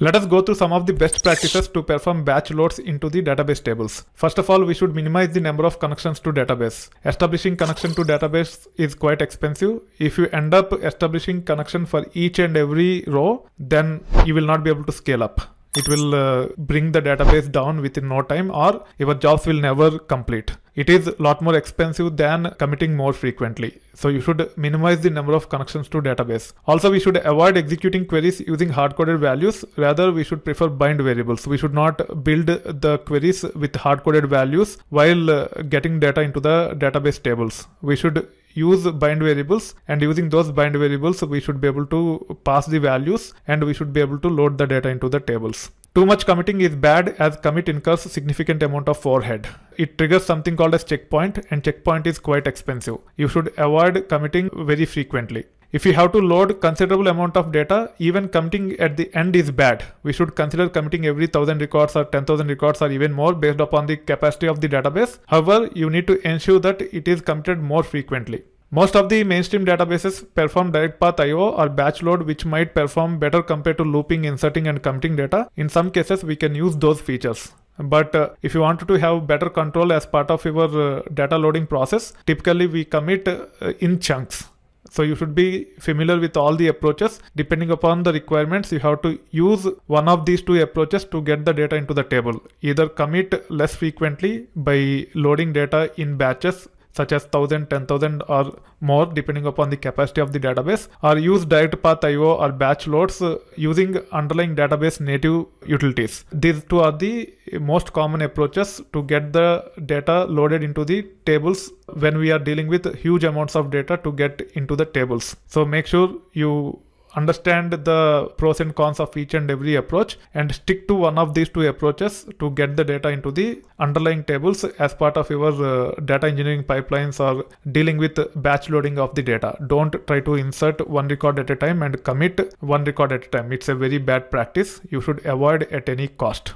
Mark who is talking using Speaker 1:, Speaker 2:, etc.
Speaker 1: Let us go through some of the best practices to perform batch loads into the database tables. First of all, we should minimize the number of connections to database. Establishing connection to database is quite expensive. If you end up establishing connection for each and every row, then you will not be able to scale up. It will bring the database down within no time, or your jobs will never complete. It is a lot more expensive than committing more frequently. So you should minimize the number of connections to database. Also, we should avoid executing queries using hard-coded values. Rather, we should prefer bind variables. We should not build the queries with hard-coded values while getting data into the database tables. We should use bind variables, and using those bind variables we should be able to pass the values, and we should be able to load the data into the tables. Too much committing is bad, as commit incurs significant amount of overhead. It triggers something called as checkpoint, and checkpoint is quite expensive. You should avoid committing very frequently. If you have to load considerable amount of data, even committing at the end is bad. We should consider committing every 1000 records or 10,000 records or even more based upon the capacity of the database. However, you need to ensure that it is committed more frequently. Most of the mainstream databases perform direct path IO or batch load, which might perform better compared to looping, inserting and committing data. In some cases, we can use those features. But if you wanted to have better control as part of your data loading process, typically we commit in chunks. So you should be familiar with all the approaches. Depending upon the requirements, you have to use one of these two approaches to get the data into the table. Either commit less frequently by loading data in batches, such as 1000, 10,000 or more depending upon the capacity of the database, or use direct path IO or batch loads using underlying database native utilities. These two are the most common approaches to get the data loaded into the tables when we are dealing with huge amounts of data to get into the tables. So make sure you understand the pros and cons of each and every approach and stick to one of these two approaches to get the data into the underlying tables as part of your data engineering pipelines or dealing with batch loading of the data. Don't try to insert one record at a time and commit one record at a time. It's a very bad practice. You should avoid at any cost.